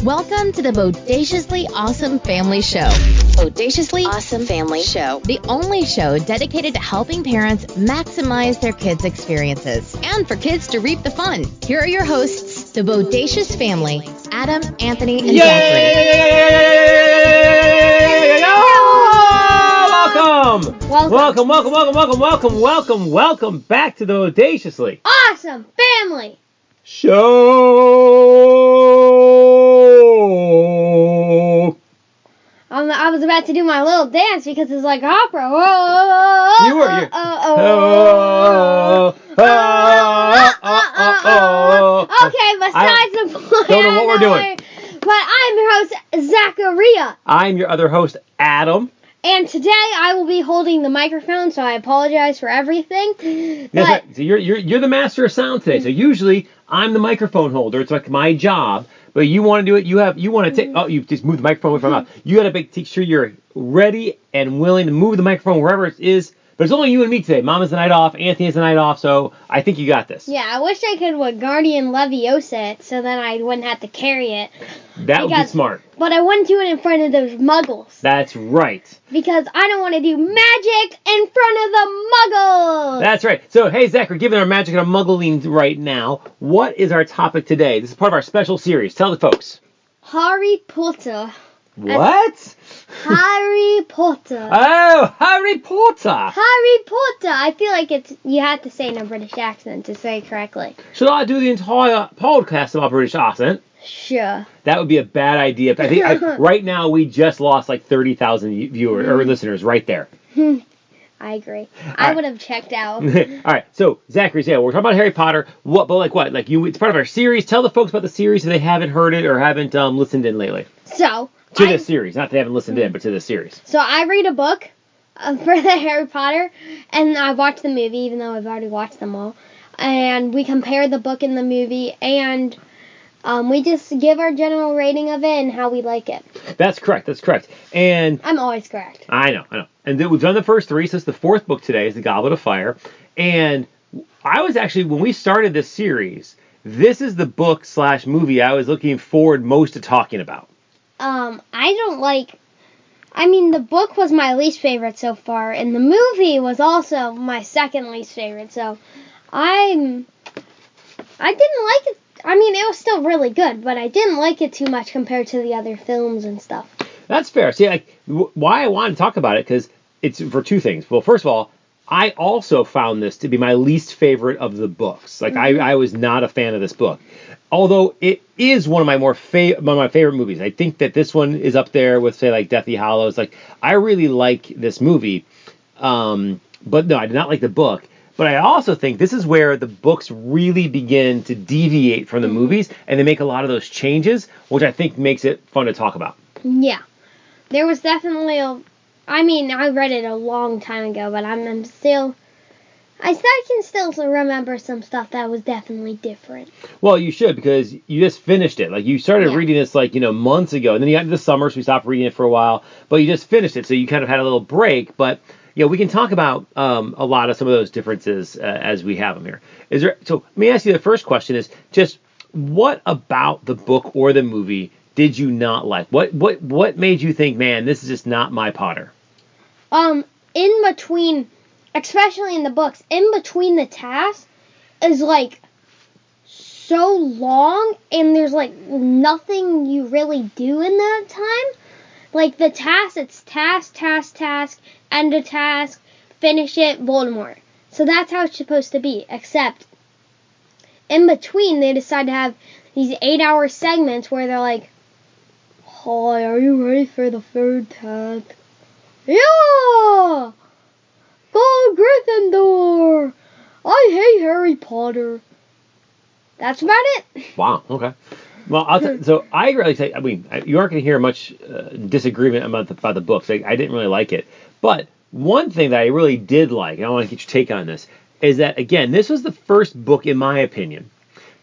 Welcome to the Bodaciously Awesome Family Show. Bodaciously Awesome Family Show. The only show dedicated to helping parents maximize their kids' experiences and for kids to reap the fun. Here are your hosts, the Bodacious family, Adam, Anthony, and Zachary. Welcome back to the Bodaciously Awesome Family Show. I was about to do my little dance because it's like opera. You were. Okay, besides the point. Don't know what we're doing. But I'm your host, Zachariah. I'm your other host, Adam. And today I will be holding the microphone, so I apologize for everything. That's right. So you're the master of sound today. So usually I'm the microphone holder. It's like my job. But you want to do it. You want to take. Oh, you just move the microphone away from my mouth. You got to make sure you're ready and willing to move the microphone wherever it is. But it's only you and me today. Mom has the night off. Anthony has the night off. So I think you got this. Yeah, I wish I could Wingardium Leviosa it, so then I wouldn't have to carry it. That would be smart. But I wouldn't do it in front of those Muggles. That's right. Because I don't want to do magic in front of the Muggles. That's right. So, hey, Zach, we're giving our magic and our muggling right now. What is our topic today? This is part of our special series. Tell the folks. Harry Potter. What? Harry Potter. Oh, Harry Potter. Harry Potter. I feel like you have to say in a British accent to say it correctly. Should I do the entire podcast about British accent? Sure. That would be a bad idea. I think right now we just lost like 30,000 viewers or listeners right there. I agree. I would have checked out. All right. So, Zachary, we're talking about Harry Potter. What? It's part of our series. Tell the folks about the series if they haven't heard it or haven't listened in lately. So. To this series. Not they haven't listened in, but to this series. So I read a book for the Harry Potter, and I watched the movie, even though I've already watched them all. And we compare the book and the movie, and we just give our general rating of it and how we like it. That's correct. And I'm always correct. I know. And then we've done the first three, so it's the fourth book today is the Goblet of Fire. And I was actually, when we started this series, this is the book/movie I was looking forward most to talking about. The book was my least favorite so far, and the movie was also my second least favorite, so I didn't like it. It was still really good, but I didn't like it too much compared to the other films and stuff. That's fair. See, why I wanted to talk about it, because it's for two things. Well, first of all, I also found this to be my least favorite of the books. I was not a fan of this book. Although it is one of my favorite movies. I think that this one is up there with, say, like Deathly Hallows. I really like this movie. But no, I did not like the book. But I also think this is where the books really begin to deviate from the movies, and they make a lot of those changes, which I think makes it fun to talk about. Yeah. There was definitely I read it a long time ago, but I can still remember some stuff that was definitely different. Well, you should, because you just finished it. You started reading this, months ago, and then you got into the summer, so we stopped reading it for a while, but you just finished it, so you kind of had a little break, but we can talk about a lot of some of those differences as we have them here. So let me ask you the first question is just what about the book or the movie did you not like? What made you think, man, this is just not my Potter? In between, especially in the books, in between the tasks is so long, and there's nothing you really do in that time. The task, it's task, end a task, finish it, Voldemort. So that's how it's supposed to be, except in between they decide to have these 8-hour segments where they're like, hi, are you ready for the third task? Yeah! Go Gryffindor! I hate Harry Potter. That's about it. Wow, okay. Well, so I really say, you aren't going to hear much disagreement about the books. I didn't really like it. But one thing that I really did like, and I want to get your take on this, is that, again, this was the first book, in my opinion,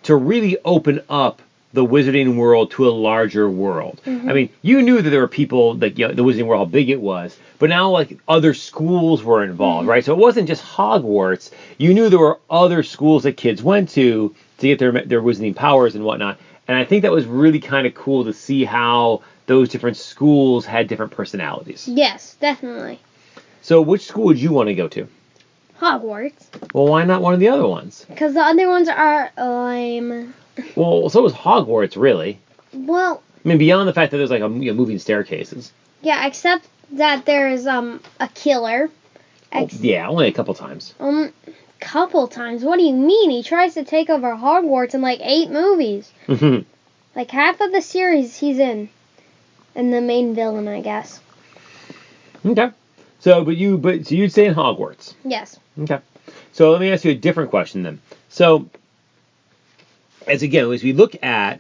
to really open up the wizarding world to a larger world. Mm-hmm. You knew that there were people, the wizarding world, how big it was, but now, other schools were involved, right? So it wasn't just Hogwarts. You knew there were other schools that kids went to get their wizarding powers and whatnot. And I think that was really kind of cool to see how those different schools had different personalities. Yes, definitely. So which school would you want to go to? Hogwarts. Well, why not one of the other ones? Because the other ones are lame. Well, so is Hogwarts, really. Well, I mean, beyond the fact that there's like moving staircases. yeah, except that there's a killer. Yeah, only a couple times. Couple times? What do you mean? He tries to take over Hogwarts in like 8 movies. Mm-hmm. Like half of the series he's in. And the main villain, I guess. Okay. So you'd say in Hogwarts. Yes. Okay. So let me ask you a different question then. So as we look at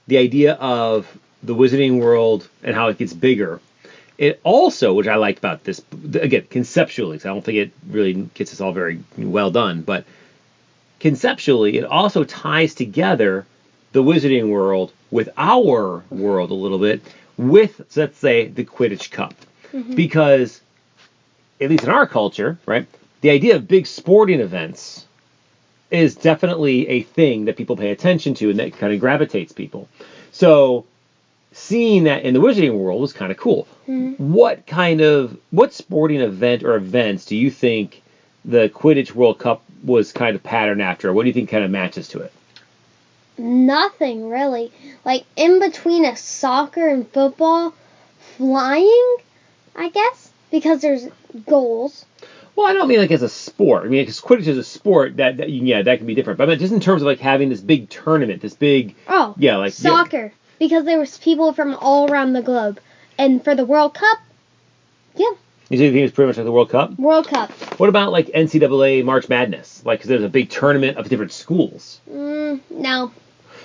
the idea of the Wizarding World and how it gets bigger, it also, which I liked about this, again, conceptually, because I don't think it really gets us all very well done, but conceptually, it also ties together the Wizarding World with our world a little bit with, let's say, the Quidditch Cup. Mm-hmm. Because, at least in our culture, right, the idea of big sporting events is definitely a thing that people pay attention to and that kind of gravitates people. So seeing that in the Wizarding World was kind of cool. Mm-hmm. What sporting event or events do you think the Quidditch World Cup was kind of patterned after? What do you think kind of matches to it? Nothing, really. Like, in between a soccer and football, flying, I guess, because there's goals. Well, I don't mean like as a sport. I mean, because Quidditch is a sport that can be different. But I mean, just in terms of like having this big tournament, this big... Oh, yeah, like soccer. Yeah. Because there was people from all around the globe. And for the World Cup, yeah. You think it's pretty much like the World Cup? World Cup. What about like NCAA March Madness? Like, because there's a big tournament of different schools. No.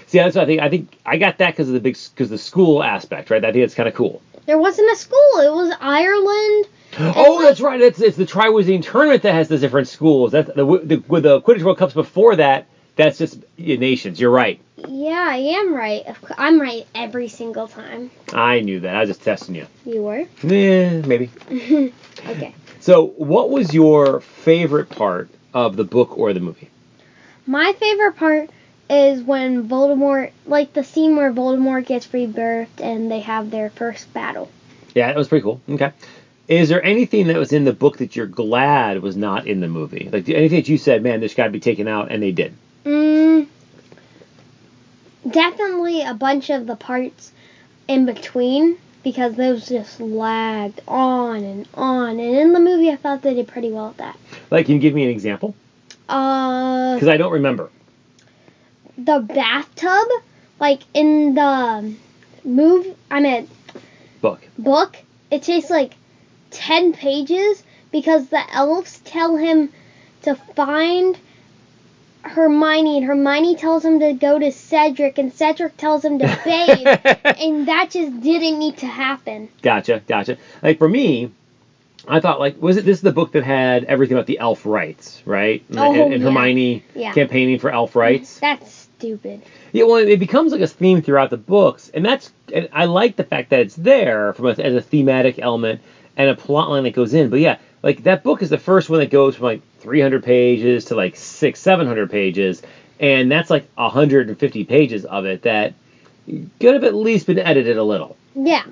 See, that's what I think I got that because of the school aspect, right? I think it's kind of cool. There wasn't a school. It was Ireland. Oh, that's right. It's the Triwizarding Tournament that has the different schools. That's with the Quidditch World Cups before that. That's just nations. You're right. Yeah, I am right. I'm right every single time. I knew that. I was just testing you. You were? Yeah, maybe. Okay. So, what was your favorite part of the book or the movie? My favorite part is when Voldemort, like the scene where Voldemort gets rebirthed and they have their first battle. Yeah, that was pretty cool. Okay. Is there anything that was in the book that you're glad was not in the movie? Like anything that you said, man, this got to be taken out, and they did? Definitely a bunch of the parts in between, because those just lagged on and on. And in the movie, I thought they did pretty well at that. Like, can you give me an example? Because I don't remember. The bathtub, like in the book, it takes like 10 pages because the elves tell him to find Hermione, and Hermione tells him to go to Cedric, and Cedric tells him to bathe, and that just didn't need to happen. Gotcha. Like, for me, I thought, like, this is the book that had everything about the elf rights, right? And Hermione campaigning for elf rights. That's stupid. Yeah, well, it becomes like a theme throughout the books, and I like the fact that it's there as a thematic element and a plot line that goes in. But yeah, like, that book is the first one that goes from like 300 pages to like 600-700 pages, and that's like 150 pages of it that could have at least been edited a little. Yeah.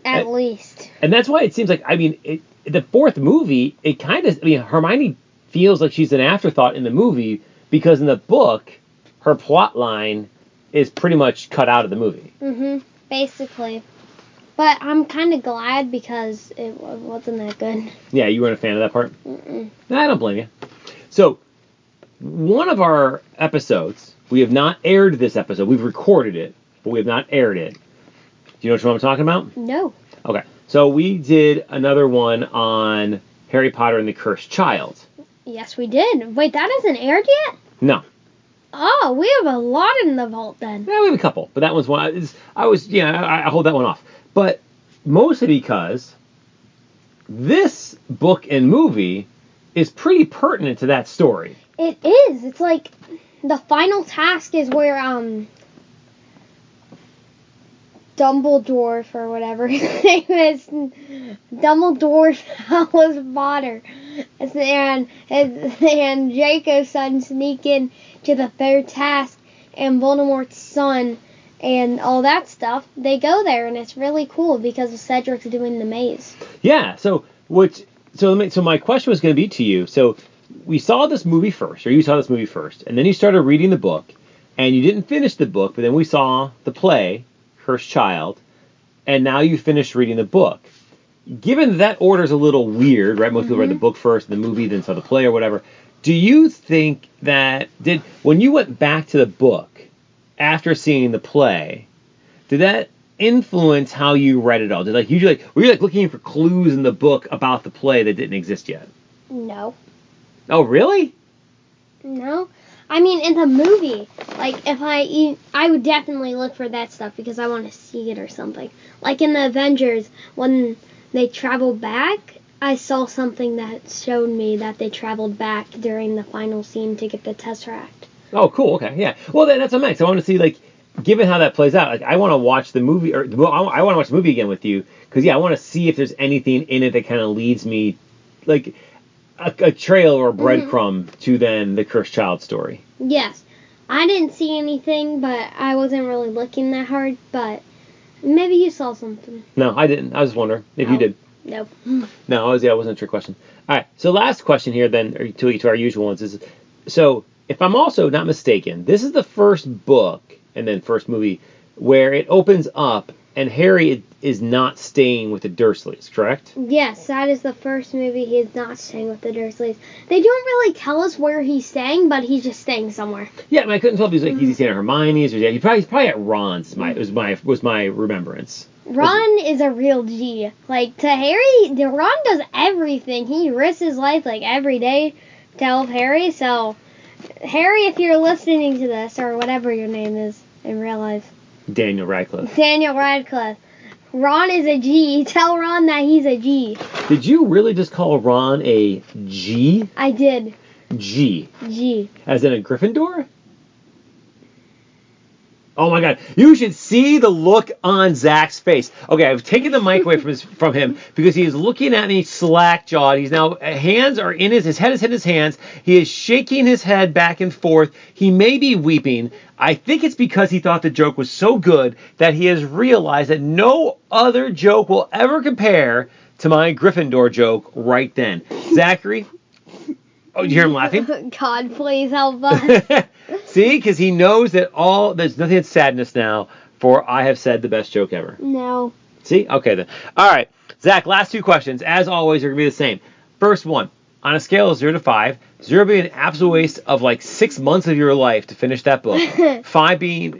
At least. And that's why it seems like, I mean, the fourth movie, it kind of, I mean, Hermione feels like she's an afterthought in the movie, because in the book, her plot line is pretty much cut out of the movie. Basically. But I'm kind of glad because it wasn't that good. Yeah, you weren't a fan of that part? I don't blame you. So, one of our episodes, we have not aired this episode. We've recorded it, but we have not aired it. Do you know which one I'm talking about? No. Okay. So, we did another one on Harry Potter and the Cursed Child. Yes, we did. Wait, that isn't aired yet? No. Oh, we have a lot in the vault then. Yeah, we have a couple, but that one's one. I hold that one off. But mostly because this book and movie is pretty pertinent to that story. It is. It's like the final task is where Dumbledore, for whatever his name is, Dumbledore's Alice Potter, and Draco's son sneak in to the third task, and Voldemort's son and all that stuff, they go there, and it's really cool because Cedric's doing the maze. Yeah. So my question was going to be to you. So we saw this movie first, or you saw this movie first, and then you started reading the book, and you didn't finish the book, but then we saw the play, Cursed Child, and now you finished reading the book. Given that order's a little weird, right? Most people read the book first, the movie, then saw the play or whatever. Do you think that when you went back to the book after seeing the play, did that influence how you read it all? Were you looking for clues in the book about the play that didn't exist yet? No. Oh, really? No. I mean, in the movie, like, I would definitely look for that stuff because I want to see it or something. Like in the Avengers, when they travel back, I saw something that showed me that they traveled back during the final scene to get the Tesseract. Oh, cool. Okay, yeah. Well, that's what I want to see, like, given how that plays out, like, I want to watch the movie, I want to watch the movie again with you, because, I want to see if there's anything in it that kind of leads me, like, a trail or a breadcrumb to then the Cursed Child story. Yes. I didn't see anything, but I wasn't really looking that hard, but maybe you saw something. No, I didn't. I was wondering if you did. Nope. No, it wasn't a trick question. All right, so last question here then, or to our usual ones, is, so if I'm also not mistaken, this is the first book and then first movie where it opens up and Harry is not staying with the Dursleys, correct? Yes, that is the first movie he is not staying with the Dursleys. They don't really tell us where he's staying, but he's just staying somewhere. Yeah, I couldn't tell if he's he's staying at Hermione's or he's probably at Ron's. Was my remembrance. Ron is a real G. Like, to Harry, Ron does everything. He risks his life, like, every day to help Harry. So, Harry, if you're listening to this, or whatever your name is in real life. Daniel Radcliffe. Ron is a G. Tell Ron that he's a G. Did you really just call Ron a G? I did. G. G. As in a Gryffindor? Oh my God! You should see the look on Zach's face. Okay, I've taken the mic away from him because he is looking at me slack-jawed. He's now hands are in his head is in his hands. He is shaking his head back and forth. He may be weeping. I think it's because he thought the joke was so good that he has realized that no other joke will ever compare to my Gryffindor joke right then. Zachary. Oh, you hear him laughing? God, please help us. See, because he knows that there's nothing but sadness now, for I have said the best joke ever. No. See? Okay, then. All right. Zach, last two questions. As always, are going to be the same. First one, on a scale of 0 to 5, 0 being an absolute waste of like 6 months of your life to finish that book. 5 being,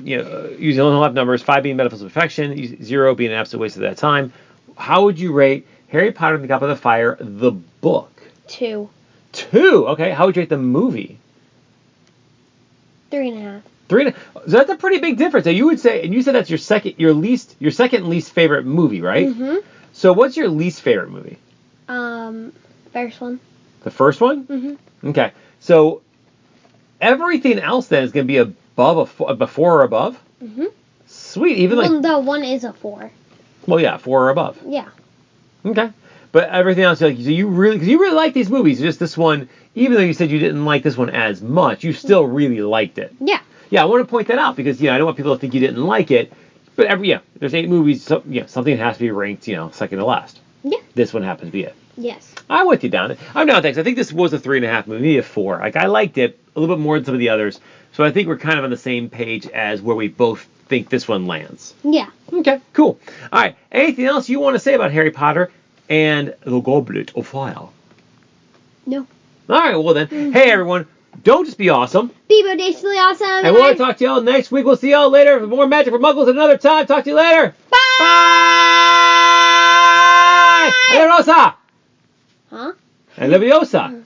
using only enough numbers, 5 being metaphysical perfection, 0 being an absolute waste of that time. How would you rate Harry Potter and the Goblet of Fire, the book? 2. 2? Okay. How would you rate the movie? 3.5. 3.5. So that's a pretty big difference. So you would say, and you said that's your second least favorite movie, right? Mm-hmm. So what's your least favorite movie? First one. The first one? Mm-hmm. Okay. So everything else then is going to be above a 4 or above? Mm-hmm. Sweet. Even the 1 is a 4. Well, yeah, 4 or above. Yeah. Okay. But everything else, because you really like these movies. Just this one, even though you said you didn't like this one as much, you still really liked it. Yeah. Yeah, I want to point that out because I don't want people to think you didn't like it. But there's 8 movies, so something has to be ranked, second to last. Yeah. This one happens to be it. Yes. I'm with you down. I'm down. Thanks. I think this was a 3.5 movie, maybe a 4. Like I liked it a little bit more than some of the others, so I think we're kind of on the same page as where we both think this one lands. Yeah. Okay. Cool. All right. Anything else you want to say about Harry Potter and the Goblet of Fire? No. All right, well then. Hey, everyone. Don't just be awesome. Be bodaciously awesome. And we'll talk to y'all next week. We'll see y'all later for more Magic for Muggles another time. Talk to you later. Bye. Bye. Leviosa. Huh? And Leviosa.